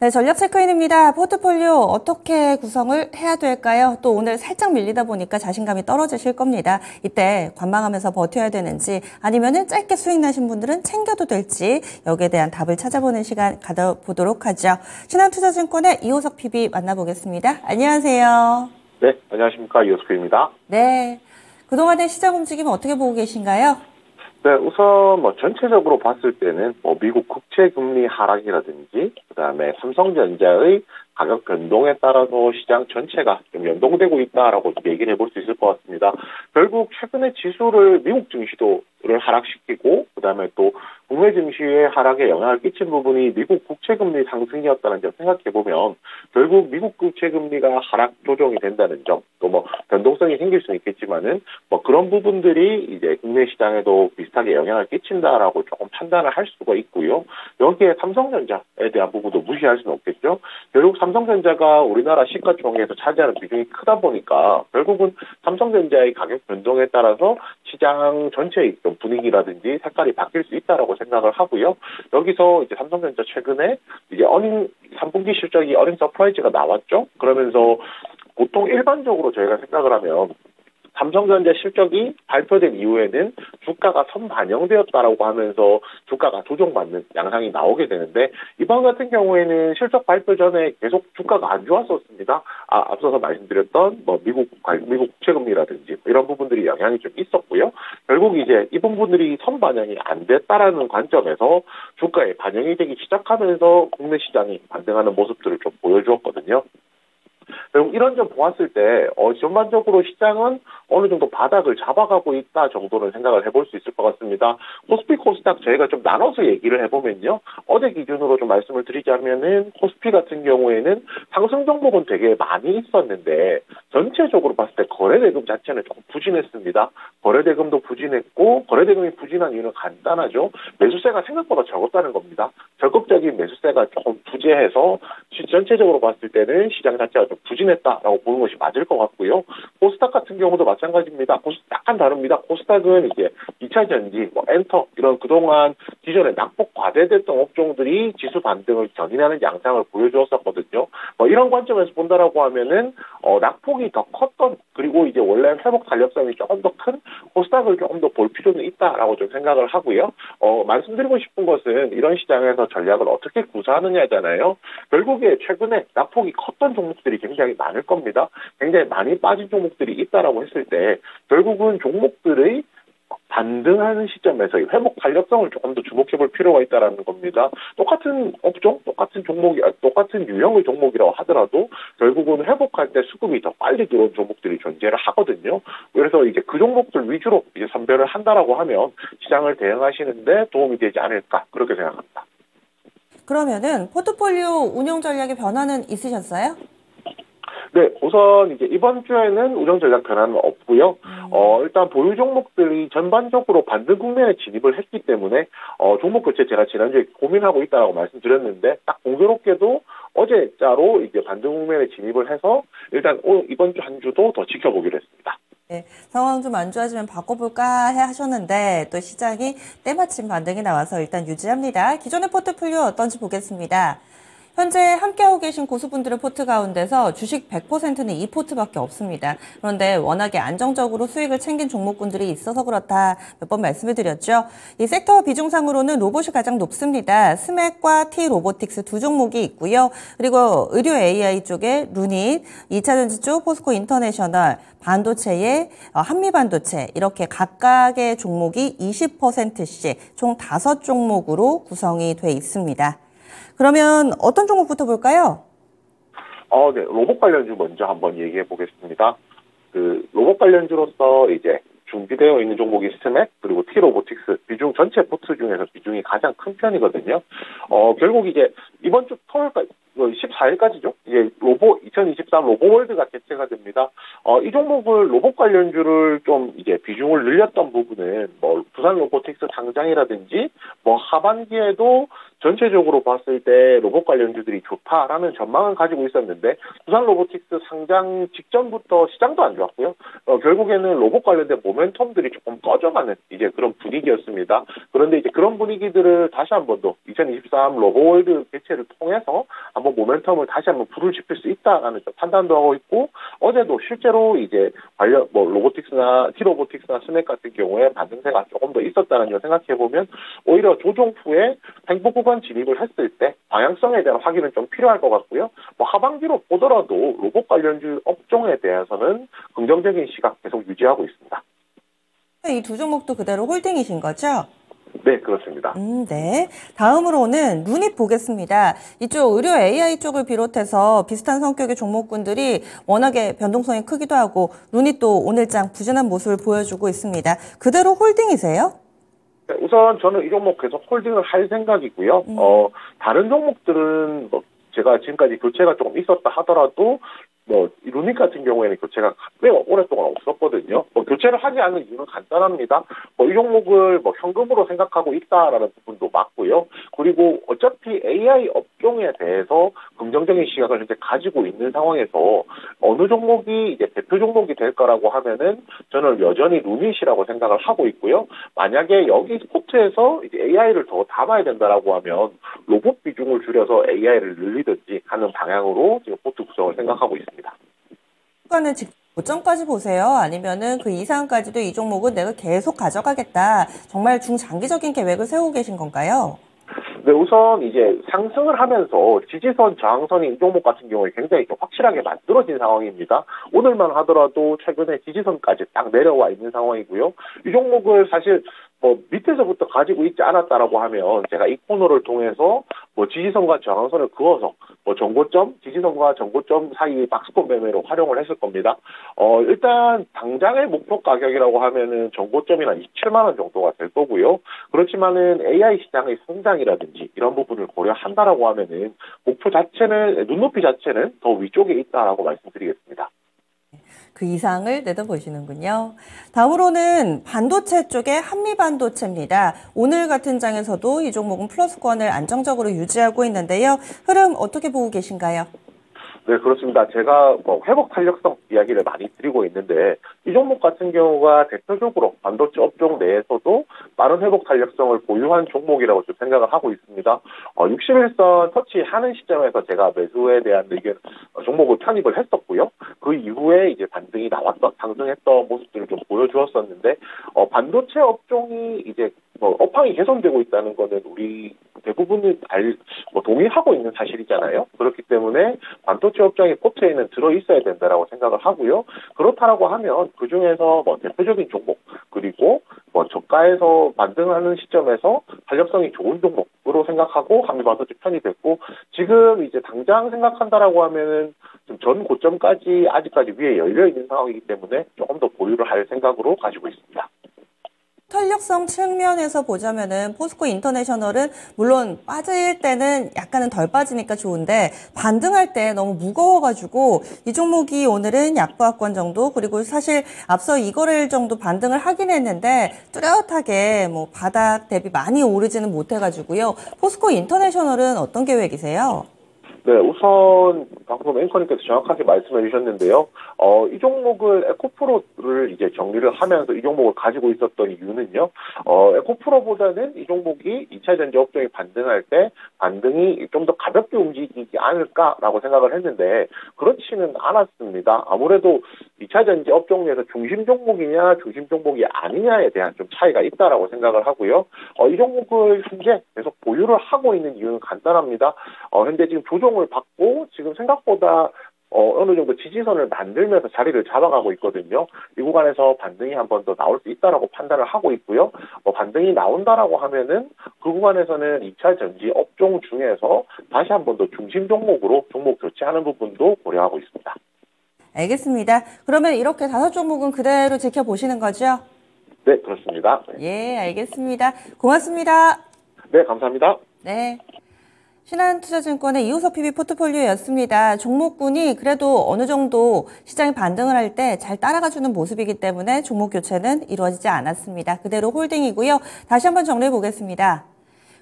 네, 전략 체크인입니다. 포트폴리오 어떻게 구성을 해야 될까요? 또 오늘 살짝 밀리다 보니까 자신감이 떨어지실 겁니다. 이때 관망하면서 버텨야 되는지 아니면은 짧게 수익 나신 분들은 챙겨도 될지 여기에 대한 답을 찾아보는 시간 가져보도록 하죠. 신한투자증권의 이호석 PB 만나보겠습니다. 안녕하세요. 네, 안녕하십니까. 이호스크입니다. 네, 그동안의 시장 움직임 어떻게 보고 계신가요? 네, 우선 전체적으로 봤을 때는 미국 국채 금리 하락이라든지 그다음에 삼성전자의 가격 변동에 따라서 시장 전체가 좀 연동되고 있다라고 얘기를 해볼 수 있을 것 같습니다. 결국 최근에 지수를 미국 증시도를 하락시키고 그다음에 또 국내 증시의 하락에 영향을 끼친 부분이 미국 국채 금리 상승이었다는 점 생각해 보면 결국 미국 국채 금리가 하락 조정이 된다는 점, 또 변동성이 생길 수는 있겠지만은 그런 부분들이 이제 국내 시장에도 비슷하게 영향을 끼친다라고 조금 판단을 할 수가 있고요. 여기에 삼성전자에 대한 부분도 무시할 수는 없겠죠. 결국 삼성전자가 우리나라 시가총액에서 차지하는 비중이 크다 보니까 결국은 삼성전자의 가격 변동에 따라서 시장 전체의 좀 분위기라든지 색깔이 바뀔 수 있다라고 생각을 하고요. 여기서 이제 삼성전자 최근에 이제 3분기 실적이 어닝 서프라이즈가 나왔죠. 그러면서 보통 일반적으로 저희가 생각을 하면 삼성전자 실적이 발표된 이후에는 주가가 선반영되었다라고 하면서 주가가 조정받는 양상이 나오게 되는데 이번 같은 경우에는 실적 발표 전에 계속 주가가 안 좋았었습니다. 앞서서 말씀드렸던 미국 국채금리라든지 이런 부분들이 영향이 좀 있었고요. 결국 이제 이 부분들이 선반영이 안 됐다라는 관점에서 주가에 반영이 되기 시작하면서 국내 시장이 반등하는 모습들을 좀 보여주었거든요. 결국 이런 점 보았을 때 전반적으로 시장은 어느 정도 바닥을 잡아가고 있다 정도는 생각을 해볼 수 있을 것 같습니다. 코스피 코스닥 저희가 좀 나눠서 얘기를 해보면요. 어제 기준으로 좀 말씀을 드리자면은 코스피 같은 경우에는 상승 종목은 되게 많이 있었는데 전체적으로 봤을 때 거래대금 자체는 조금 부진했습니다. 거래대금도 부진했고 거래대금이 부진한 이유는 간단하죠. 매수세가 생각보다 적었다는 겁니다. 적극적인 매수세가 조금 부재해서 전체적으로 봤을 때는 시장 자체가 좀 부진했다라고 보는 것이 맞을 것 같고요. 코스닥 같은 경우도 마찬가지입니다. 코스닥 약간 다릅니다. 코스닥은 이제 2차 전지, 엔터 이런 그동안 기존에 낙폭 과대됐던 업종들이 지수 반등을 견인하는 양상을 보여주었었거든요. 이런 관점에서 본다라고 하면은 낙폭이 더 컸던 그리고 이제 원래 회복 탄력성이 조금 더 큰 코스닥을 조금 더 볼 필요는 있다라고 좀 생각을 하고요. 말씀드리고 싶은 것은 이런 시장에서 전략을 어떻게 구사하느냐잖아요. 결국에 최근에 낙폭이 컸던 종목들이 굉장히 많을 겁니다. 굉장히 많이 빠진 종목들이 있다라고 했을 때 결국은 종목들의 반등하는 시점에서 회복 탄력성을 조금 더 주목해 볼 필요가 있다는 겁니다. 똑같은 업종, 똑같은 종목이, 똑같은 유형의 종목이라고 하더라도 결국은 회복할 때 수급이 더 빨리 들어온 종목들이 존재를 하거든요. 그래서 이제 그 종목들 위주로 이제 선별을 한다라고 하면 시장을 대응하시는데 도움이 되지 않을까 그렇게 생각합니다. 그러면은 포트폴리오 운용 전략의 변화는 있으셨어요? 네, 우선 이제 이번 주에는 운영 전략 변화는 없고요. 일단 보유 종목들이 전반적으로 반등 국면에 진입을 했기 때문에 종목 교체 제가 지난주에 고민하고 있다라고 말씀드렸는데 딱 공교롭게도 어제자로 이제 반등 국면에 진입을 해서 일단 이번 주 한 주도 더 지켜보기로 했습니다. 네, 상황 좀 안 좋아지면 바꿔볼까 하셨는데 또 시장이 때마침 반등이 나와서 일단 유지합니다. 기존의 포트폴리오 어떤지 보겠습니다. 현재 함께하고 계신 고수분들의 포트 가운데서 주식 100%는 이 포트밖에 없습니다. 그런데 워낙에 안정적으로 수익을 챙긴 종목군들이 있어서 그렇다 몇 번 말씀을 드렸죠. 이 섹터 비중상으로는 로봇이 가장 높습니다. 스맥과 T-로보틱스 두 종목이 있고요. 그리고 의료 AI 쪽에 루닛, 2차전지 쪽 포스코 인터내셔널, 반도체의 한미반도체 이렇게 각각의 종목이 20%씩 총 5종목으로 구성이 돼 있습니다. 그러면 어떤 종목부터 볼까요? 네, 로봇 관련주 먼저 한번 얘기해 보겠습니다. 그 로봇 관련주로서 이제 준비되어 있는 종목이 스맥 그리고 T-로보틱스 비중 전체 포트 중에서 비중이 가장 큰 편이거든요. 결국 이제 이번 주 토요일까지 14일까지죠. 이제 2023 로보월드가 개최가 됩니다. 이 종목을 로봇 관련주를 좀 이제 비중을 늘렸던 부분은 두산 로보틱스 상장이라든지 뭐 하반기에도 전체적으로 봤을 때 로봇 관련주들이 좋다라는 전망을 가지고 있었는데 두산 로보틱스 상장 직전부터 시장도 안 좋았고요. 결국에는 로봇 관련된 모멘텀들이 조금 꺼져가는 이제 그런 분위기였습니다. 그런데 이제 그런 분위기들을 다시 한 번 더 2023 로보월드 개최를 통해서 한번 모멘텀을 다시 한번 불을 지필 수 있다라는 판단도 하고 있고 어제도 실제로 이제 관련 뭐 로보틱스나 T로보틱스나 스넥 같은 경우에 반등세가 조금 더 있었다는 걸 생각해 보면 오히려 조정 후에 행보 구간 진입을 했을 때 방향성에 대한 확인은 좀 필요할 것 같고요. 뭐 하반기로 보더라도 로봇 관련주 업종에 대해서는 긍정적인 시각 계속 유지하고 있습니다. 이 두 종목도 그대로 홀딩이신 거죠? 네, 그렇습니다. 네. 다음으로는 루닛 보겠습니다. 이쪽 의료 AI 쪽을 비롯해서 비슷한 성격의 종목군들이 워낙에 변동성이 크기도 하고 루닛도 오늘장 부진한 모습을 보여주고 있습니다. 그대로 홀딩이세요? 네, 우선 저는 이 종목 계속 홀딩을 할 생각이고요. 다른 종목들은 뭐 제가 지금까지 교체가 조금 있었다 하더라도 뭐 루닛 같은 경우에는 교체가 꽤 오랫동안 없었거든요. 뭐 교체를 하지 않는 이유는 간단합니다. 뭐 이 종목을 뭐 현금으로 생각하고 있다라는 부분도 맞고요. 그리고 어차피 AI 업종에 대해서 긍정적인 시각을 현재 가지고 있는 상황에서 어느 종목이 이제 대표 종목이 될 거라고 하면은 저는 여전히 루닛이라고 생각을 하고 있고요. 만약에 여기 포트에서 이제 AI를 더 담아야 된다라고 하면 로봇 비중을 줄여서 AI를 늘리든지 하는 방향으로 지금 포트 구성을 생각하고 있습니다. 시간을 고점까지 보세요? 아니면은 그 이상까지도 이 종목은 내가 계속 가져가겠다. 정말 중장기적인 계획을 세우고 계신 건가요? 네, 우선 이제 상승을 하면서 지지선, 저항선이 이 종목 같은 경우에 굉장히 좀 확실하게 만들어진 상황입니다. 오늘만 하더라도 최근에 지지선까지 딱 내려와 있는 상황이고요. 이 종목을 사실 뭐 밑에서부터 가지고 있지 않았다라고 하면 제가 이 코너를 통해서 뭐 지지선과 저항선을 그어서 뭐 정고점, 지지선과 정고점 사이 박스권 매매로 활용을 했을 겁니다. 일단 당장의 목표 가격이라고 하면은 정고점이나 27만 원 정도가 될 거고요. 그렇지만은 AI 시장의 성장이라든지 이런 부분을 고려한다라고 하면은 목표 자체는 눈높이 자체는 더 위쪽에 있다라고 말씀드리겠습니다. 그 이상을 내다보시는군요. 다음으로는 반도체 쪽의 한미반도체입니다. 오늘 같은 장에서도 이 종목은 플러스권을 안정적으로 유지하고 있는데요. 흐름 어떻게 보고 계신가요? 네, 그렇습니다. 제가 뭐 회복 탄력성 이야기를 많이 드리고 있는데 이 종목 같은 경우가 대표적으로 반도체 업종 내에서도 빠른 회복 탄력성을 보유한 종목이라고 좀 생각을 하고 있습니다. 61선 터치하는 시점에서 제가 매수에 대한 의견 종목을 편입을 했었고요. 그 이후에 이제 반등이 나왔던 상승했던 모습들을 좀 보여주었었는데 반도체 업종이 이제 뭐 업황이 개선되고 있다는 거는 우리 대부분이 동의하고 있는 사실이잖아요. 그렇기 때문에 반도체 업종의 포트에는 들어 있어야 된다라고 생각을 하고요. 그렇다라고 하면 그 중에서 뭐 대표적인 종목 그리고 뭐 저가에서 반등하는 시점에서 탄력성이 좋은 종목으로 생각하고 한미반도체 편입했고 지금 이제 당장 생각한다라고 하면은 좀 전 고점까지 아직까지 위에 열려 있는 상황이기 때문에 조금 더 보유를 할 생각으로 가지고 있습니다. 탄력성 측면에서 보자면은 포스코 인터내셔널은 물론 빠질 때는 약간은 덜 빠지니까 좋은데 반등할 때 너무 무거워가지고 이 종목이 오늘은 약보합권 정도 그리고 사실 앞서 이거래일 정도 반등을 하긴 했는데 뚜렷하게 뭐 바닥 대비 많이 오르지는 못해가지고요. 포스코 인터내셔널은 어떤 계획이세요? 네, 우선 방금 앵커님께서 정확하게 말씀해 주셨는데요. 이 종목을 에코프로를 이제 정리를 하면서 이 종목을 가지고 있었던 이유는요. 에코프로보다는 이 종목이 2차 전지 업종이 반등할 때 반등이 좀 더 가볍게 움직이지 않을까라고 생각을 했는데 그렇지는 않았습니다. 아무래도 2차 전지 업종 내에서 중심 종목이냐 중심 종목이 아니냐에 대한 좀 차이가 있다라고 생각을 하고요. 이 종목을 현재 계속 보유를 하고 있는 이유는 간단합니다. 현재 지금 조정을 받고 지금 생각보다 어느 정도 지지선을 만들면서 자리를 잡아가고 있거든요. 이 구간에서 반등이 한 번 더 나올 수 있다라고 판단을 하고 있고요. 반등이 나온다라고 하면은 그 구간에서는 2차 전지 업종 중에서 다시 한 번 더 중심 종목으로 종목 교체하는 부분도 고려하고 있습니다. 알겠습니다. 그러면 이렇게 5종목은 그대로 지켜보시는 거죠? 네, 그렇습니다. 예, 알겠습니다. 고맙습니다. 네, 감사합니다. 네. 신한투자증권의 이호섭 PB 포트폴리오였습니다. 종목군이 그래도 어느 정도 시장이 반등을 할 때 잘 따라가주는 모습이기 때문에 종목 교체는 이루어지지 않았습니다. 그대로 홀딩이고요. 다시 한번 정리해 보겠습니다.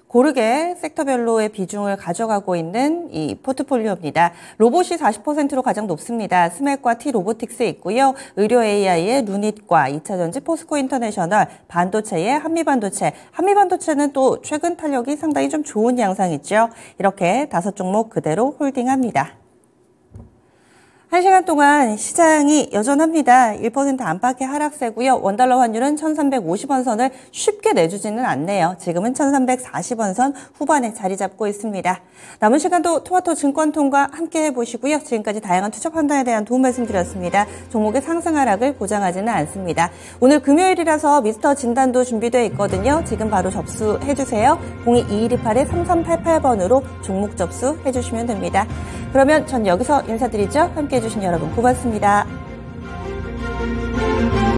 고르게 섹터별로의 비중을 가져가고 있는 이 포트폴리오입니다. 로봇이 40%로 가장 높습니다. 스맥과 T로보틱스 있고요. 의료 AI의 루닛과 2차전지 포스코 인터내셔널, 반도체의 한미반도체. 한미반도체는 또 최근 탄력이 상당히 좀 좋은 양상이죠. 이렇게 5종목 그대로 홀딩합니다. 1시간 동안 시장이 여전합니다. 1% 안팎의 하락세고요. 원달러 환율은 1350원 선을 쉽게 내주지는 않네요. 지금은 1340원 선 후반에 자리 잡고 있습니다. 남은 시간도 토마토 증권통과 함께 해보시고요. 지금까지 다양한 투자 판단에 대한 도움 말씀드렸습니다. 종목의 상승 하락을 보장하지는 않습니다. 오늘 금요일이라서 미스터 진단도 준비되어 있거든요. 지금 바로 접수해주세요. 022128-3388번으로 종목 접수해주시면 됩니다. 그러면 전 여기서 인사드리죠. 함께해 주신 여러분 고맙습니다.